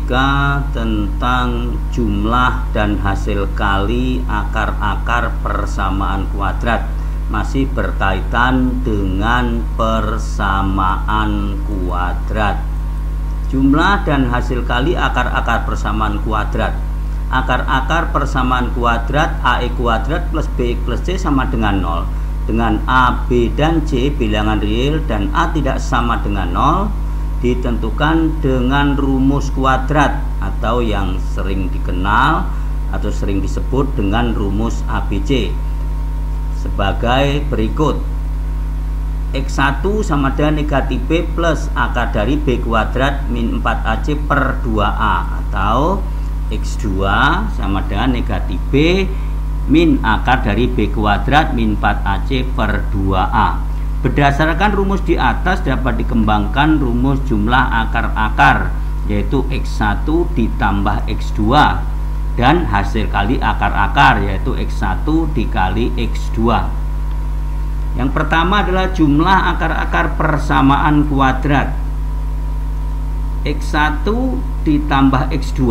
matematika tentang jumlah dan hasil kali akar-akar persamaan kuadrat, masih berkaitan dengan persamaan kuadrat. Jumlah dan hasil kali akar-akar persamaan kuadrat. Akar-akar persamaan kuadrat AX kuadrat plus BX plus C sama dengan 0. Dengan A, B, dan C bilangan real dan A tidak sama dengan 0 ditentukan dengan rumus kuadrat atau yang sering dikenal atau sering disebut dengan rumus ABC sebagai berikut. X1 sama dengan negatif B plus akar dari B kuadrat min 4AC per 2A, atau X2 sama dengan negatif B min akar dari B kuadrat min 4AC per 2A. Berdasarkan rumus di atas dapat dikembangkan rumus jumlah akar-akar, yaitu X1 ditambah X2, dan hasil kali akar-akar, yaitu X1 dikali X2. Yang pertama adalah jumlah akar-akar persamaan kuadrat. X1 ditambah X2,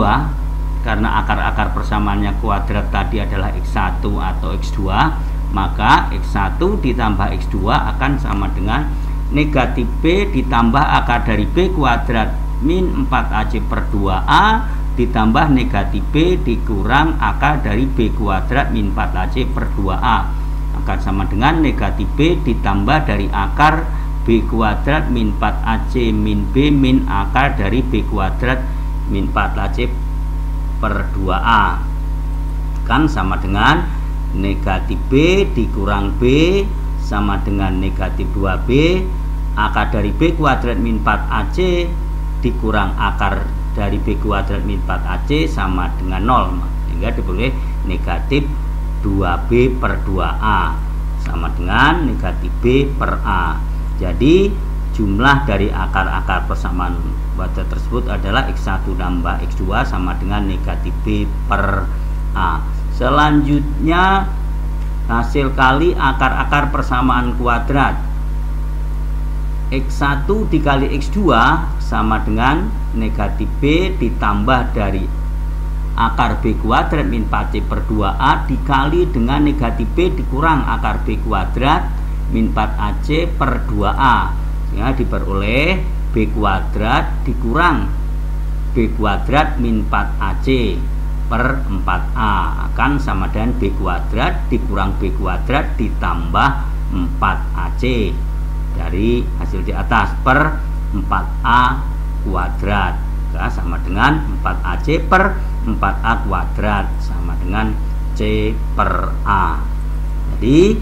karena akar-akar persamaannya kuadrat tadi adalah X1 atau X2, maka X1 ditambah X2 akan sama dengan negatif B ditambah akar dari B kuadrat min 4AC per 2A ditambah negatif B dikurang akar dari B kuadrat min 4AC per 2A akan sama dengan negatif B ditambah dari akar B kuadrat min 4AC min B min akar dari B kuadrat min 4AC per 2A kan sama dengan negatif B dikurang B sama dengan negatif 2B, akar dari B kuadrat min 4AC dikurang akar dari B kuadrat min 4AC sama dengan 0, sehingga diperoleh negatif 2B per 2A sama dengan negatif B per A. Jadi jumlah dari akar-akar persamaan kuadrat tersebut adalah X1 tambah X2 sama dengan negatif B per A. Selanjutnya hasil kali akar-akar persamaan kuadrat. X1 dikali X2 sama dengan negatif B ditambah dari akar B kuadrat min 4C per 2A dikali dengan negatif B dikurang akar B kuadrat min 4AC per 2A, sehingga diperoleh B kuadrat dikurang B kuadrat min 4AC per 4A akan sama dengan B kuadrat dikurang B kuadrat ditambah 4AC dari hasil di atas per 4A kuadrat, sama dengan 4AC per 4A kuadrat sama dengan C per A. Jadi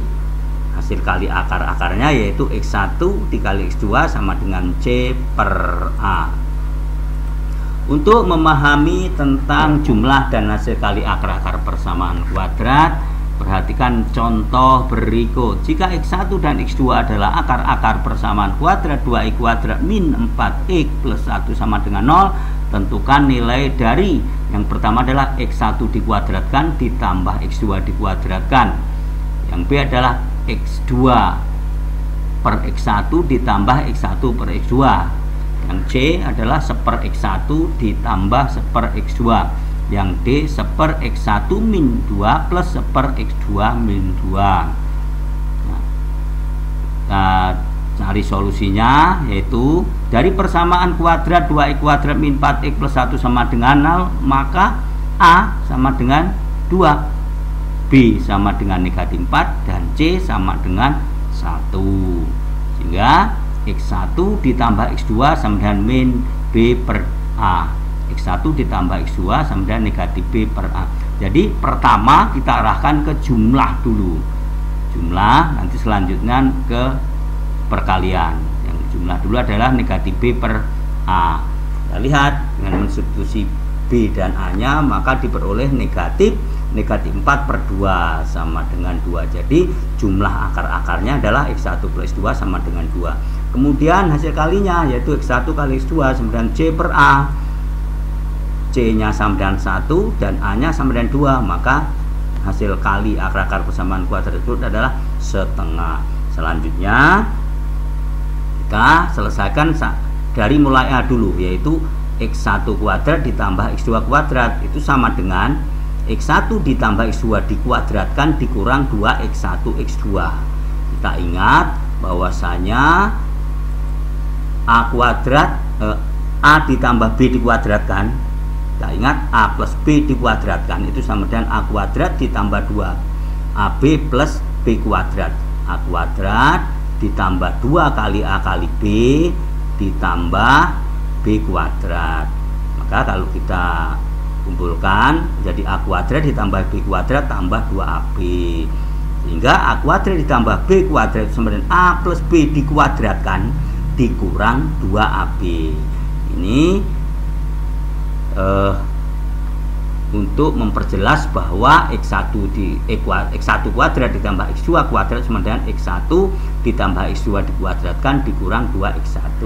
hasil kali akar-akarnya yaitu X1 dikali X2 sama dengan C per A. Untuk memahami tentang jumlah dan hasil kali akar-akar persamaan kuadrat, perhatikan contoh berikut. Jika X1 dan X2 adalah akar-akar persamaan kuadrat 2X kuadrat min 4X plus 1 sama dengan 0, tentukan nilai dari yang pertama adalah X1 dikuadratkan ditambah X2 dikuadratkan. Yang B adalah X2 per X1 ditambah X1 per X2. Yang C adalah 1/1 X1 ditambah 1/X2. Yang D 1/X1 min 2 plus 1/X2 min 2. Nah, cari solusinya, yaitu dari persamaan kuadrat 2X kuadrat min 4X plus 1 sama dengan 0, maka A sama dengan 2, B sama dengan negatif 4, dan C sama dengan 1. Sehingga X1 ditambah X2 sama dengan min B per A. X1 ditambah X2 sama dengan negatif B per A. Jadi pertama kita arahkan ke jumlah dulu. Jumlah, nanti selanjutnya ke perkalian. Yang jumlah dulu adalah negatif B per A. Kita lihat dengan mensubstitusi B dan A nya, maka diperoleh negatif 4 per 2 sama dengan 2. Jadi jumlah akar-akarnya adalah X1 plus X2 sama dengan 2. Kemudian hasil kalinya yaitu X1 kali X2 sama dengan C per A. C nya sama dengan 1 dan A nya sama dengan 2, maka hasil kali akar-akar persamaan kuadrat tersebut adalah setengah. Selanjutnya kita selesaikan dari mulai A dulu, yaitu X1 kuadrat ditambah X2 kuadrat itu sama dengan X1 ditambah X2 dikuadratkan dikurang 2X1 X2. Kita ingat bahwasanya A kuadrat A ditambah B dikuadratkan. Kita ingat A plus B dikuadratkan itu sama dengan A kuadrat ditambah 2 AB plus B kuadrat. A kuadrat ditambah 2 kali A kali B ditambah B kuadrat. Maka kalau kita kumpulkan jadi A kuadrat ditambah B kuadrat tambah 2AB, sehingga A kuadrat ditambah B kuadrat sama dengan A plus B dikuadratkan dikurang 2AB. Ini untuk memperjelas bahwa X1 kuadrat ditambah X2 kuadrat sama dengan X1 ditambah X2 dikuadratkan dikurang 2X1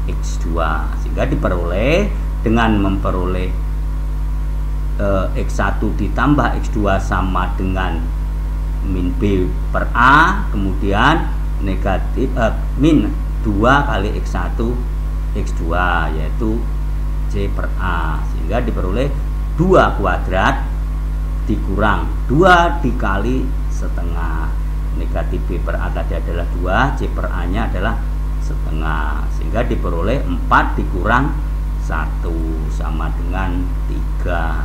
X2, sehingga diperoleh dengan memperoleh X1 ditambah X2 sama dengan min B per A, kemudian negatif min 2 kali X1 X2 yaitu C per A, sehingga diperoleh 2 kuadrat dikurang 2 dikali setengah. Negatif B per A tadi adalah 2, C per A nya adalah setengah, sehingga diperoleh 4 dikurang 1 sama dengan 3.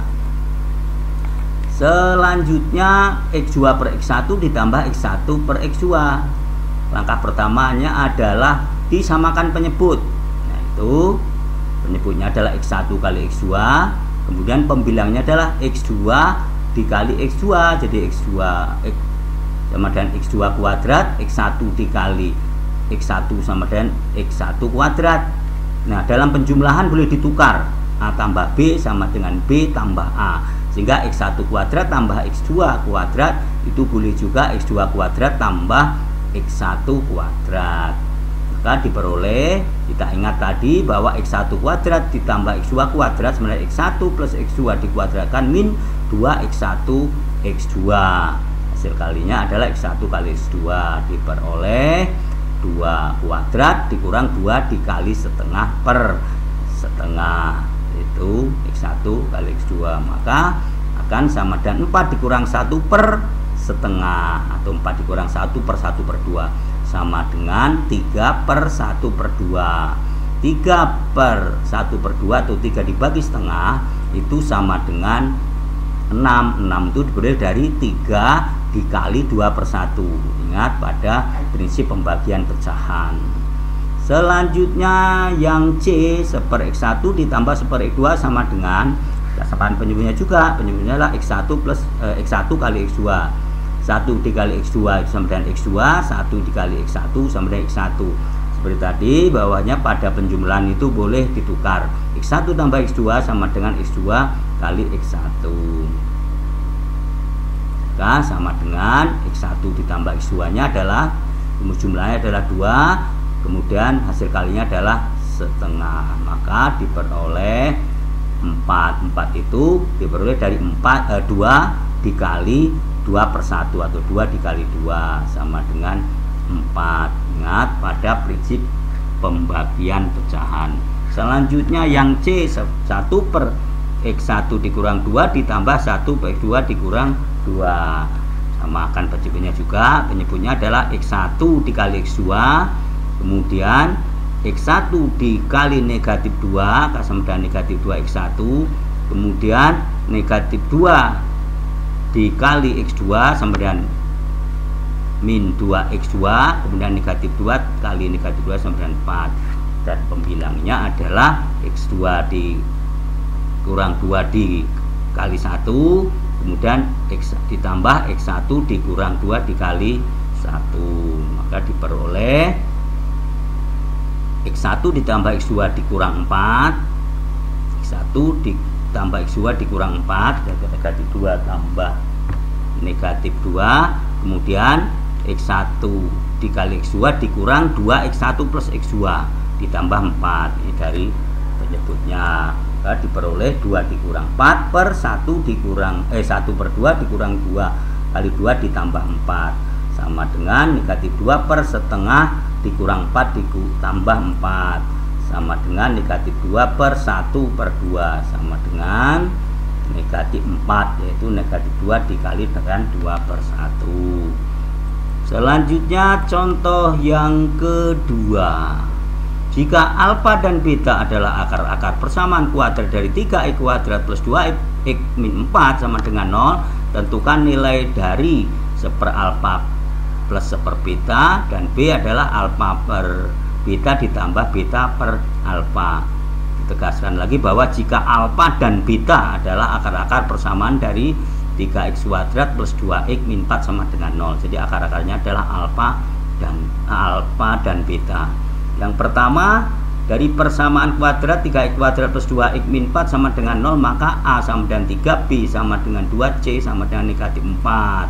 Selanjutnya X2 per X1 ditambah X1 per X2. Langkah pertamanya adalah disamakan penyebut. Nah, itu penyebutnya adalah X1 kali X2, kemudian pembilangnya adalah X2 dikali X2, jadi X2 sama dengan X2 kuadrat, X1 dikali X1 sama dengan X1 kuadrat. Nah, dalam penjumlahan boleh ditukar, A tambah B sama dengan B tambah A, sehingga X1 kuadrat tambah X2 kuadrat itu boleh juga X2 kuadrat tambah X1 kuadrat. Maka diperoleh, kita ingat tadi bahwa X1 kuadrat ditambah X2 kuadrat sama dengan X1 plus X2 dikuadratkan min 2X1 X2. Hasil kalinya adalah X1 kali X2 diperoleh 2 kuadrat dikurang 2 dikali setengah per setengah, itu X1 kali X2, maka akan sama dengan 4 dikurang 1 per setengah atau 4 dikurang 1 per 1 per 2 sama dengan 3 per 1 per 2. 3 per 1 per 2 atau 3 dibagi setengah itu sama dengan 6. 6 itu diberi dari 3 dikali 2 per 1. Ingat pada prinsip pembagian pecahan. Selanjutnya yang C, 1/X1 ditambah 1/X2 sama dengan, sama penyebutnya juga, penyebutnya adalah X1 plus X1 kali X2. 1 dikali X2 sama dengan X2, 1 dikali X1 sama dengan X1. Seperti tadi bawahnya pada penjumlahan itu boleh ditukar, X1 tambah X2 sama dengan X2 kali X1, maka sama dengan X1 ditambah X2 nya adalah jumlahnya adalah 2, kemudian hasil kalinya adalah setengah, maka diperoleh 4. 4 itu diperoleh dari 2 dikali 2 per 1 atau 2 dikali 2 sama dengan 4. Ingat pada prinsip pembagian pecahan. Selanjutnya yang C, 1 per X1 dikurang 2 ditambah 1 per X2 dikurang 2. Samakan penyebutnya juga, penyebutnya adalah X1 dikali X2, kemudian X1 dikali negatif 2 sama dengan negatif 2 X1, kemudian negatif 2 dikali X2 sama dengan min 2 X2, kemudian negatif 2 kali negatif 2 sama dengan 4, dan pembilangnya adalah X2 dikurang 2 dikali 1, kemudian X ditambah X1 dikurang 2 dikali 1, maka diperoleh X1 ditambah X2 dikurang 4, X1 ditambah X2 dikurang 4, negatif 2 tambah negatif 2, kemudian X1 dikali X2 dikurang 2X1 plus X2 ditambah 4. Ini dari penyebutnya, maka diperoleh 2 dikurang 4 per 1 dikurang 1 per 2 dikurang 2 kali 2 ditambah 4 sama dengan negatif 2 per setengah dikurang 4 ditambah 4 sama dengan negatif 2 per 1 per 2 sama dengan negatif 4, yaitu negatif 2 dikali dengan 2 per 1. Selanjutnya contoh yang kedua. Jika alfa dan beta adalah akar-akar persamaan kuadrat dari 3x kuadrat plus 2x min 4 sama dengan 0, tentukan nilai dari 1 per alfa plus 1 per beta, dan B adalah alfa per beta ditambah beta per alfa. Ditegaskan lagi bahwa jika alfa dan beta adalah akar-akar persamaan dari 3x kuadrat plus 2x min 4 sama dengan 0. Jadi akar-akarnya adalah alfa dan beta. Yang pertama, dari persamaan kuadrat 3x kuadrat plus 2x min 4 sama dengan 0, maka A sama dengan 3, B sama dengan 2, C sama dengan negatif 4.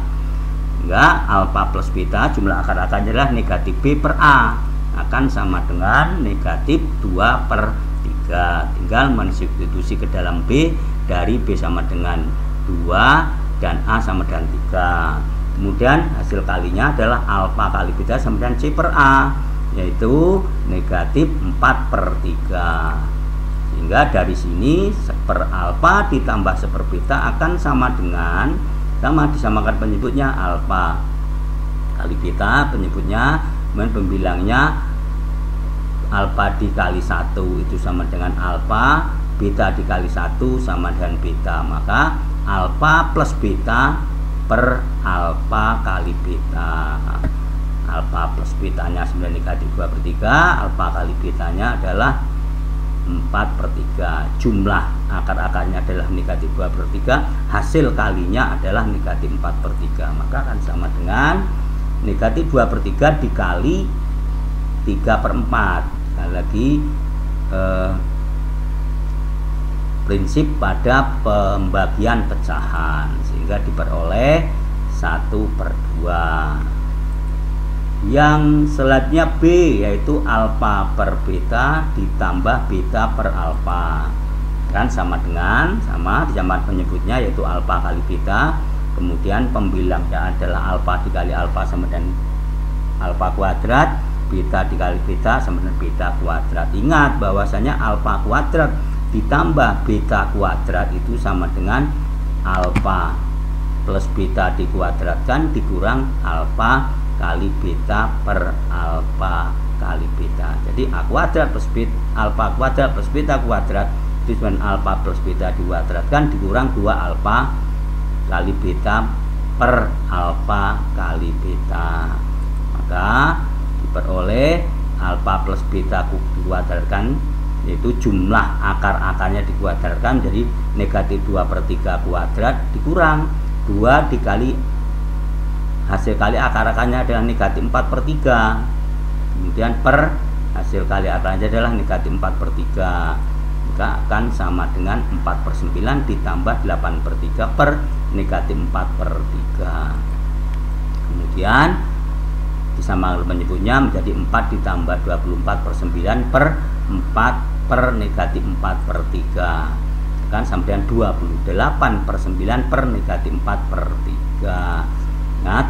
Enggak, alfa plus beta jumlah akar-akarnya adalah negatif B per A, akan sama dengan negatif 2 per 3. Tinggal mensubstitusi ke dalam B, dari B sama dengan 2 dan A sama dengan 3. Kemudian hasil kalinya adalah alfa kali beta sama dengan C per A, yaitu negatif 4 per 3. Sehingga dari sini 1 per alfa ditambah 1 per beta akan sama dengan, disamakan penyebutnya alfa kali beta penyebutnya, kemudian pembilangnya alfa dikali 1 itu sama dengan alfa, beta dikali 1 sama dengan beta. Maka alfa plus beta per alfa kali beta. Alfa plus betanya 9 negatif 2 per 3, alfa kali betanya adalah 4 per 3. Jumlah akar-akarnya adalah negatif 2 per 3, hasil kalinya adalah negatif 4 per 3. Maka akan sama dengan negatif 2 per 3 dikali 3 per 4. Sekali lagi prinsip pada pembagian pecahan, sehingga diperoleh 1 per 2. Yang selanjutnya B, yaitu alfa per beta ditambah beta per alfa, kan sama dengan, disamakan penyebutnya yaitu alfa kali beta, kemudian pembilangnya adalah alfa dikali alfa sama dengan alfa kuadrat, beta dikali beta sama dengan beta kuadrat. Ingat bahwasanya alfa kuadrat ditambah beta kuadrat itu sama dengan alfa plus beta dikuadratkan dikurang alfa kali beta per alfa kali beta. Jadi A kuadrat plus alfa kuadrat plus beta kuadrat itu dengan alfa plus beta dikuadratkan dikurang 2 alfa kali beta per alfa kali beta. Maka diperoleh alfa plus beta dikuadratkan, yaitu jumlah akar-akarnya dikuadratkan, jadi negatif 2 per 3 kuadrat dikurang 2 dikali hasil kali akar-akarnya adalah negatif 4 per 3, kemudian per hasil kali akarnya adalah negatif 4 per 3, maka akan sama dengan 4 per 9 ditambah 8 per 3 per negatif 4 per 3. Kemudian disamakan menyebutnya menjadi 4 ditambah 24 per 9 per 4 per negatif 4 per 3, kan sama dengan 28 per 9 per negatif 4 per 3. Ingat,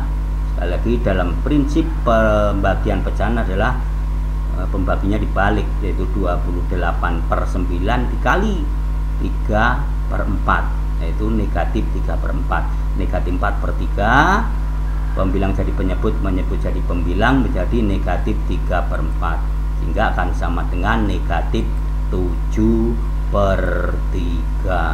sekali lagi dalam prinsip pembagian pecahan adalah pembaginya dibalik, yaitu 28 per 9 dikali 3 per 4, yaitu negatif 3 per 4. Negatif 4 per 3, pembilang jadi menyebut jadi pembilang menjadi negatif 3 per 4, sehingga akan sama dengan negatif 7 per 3.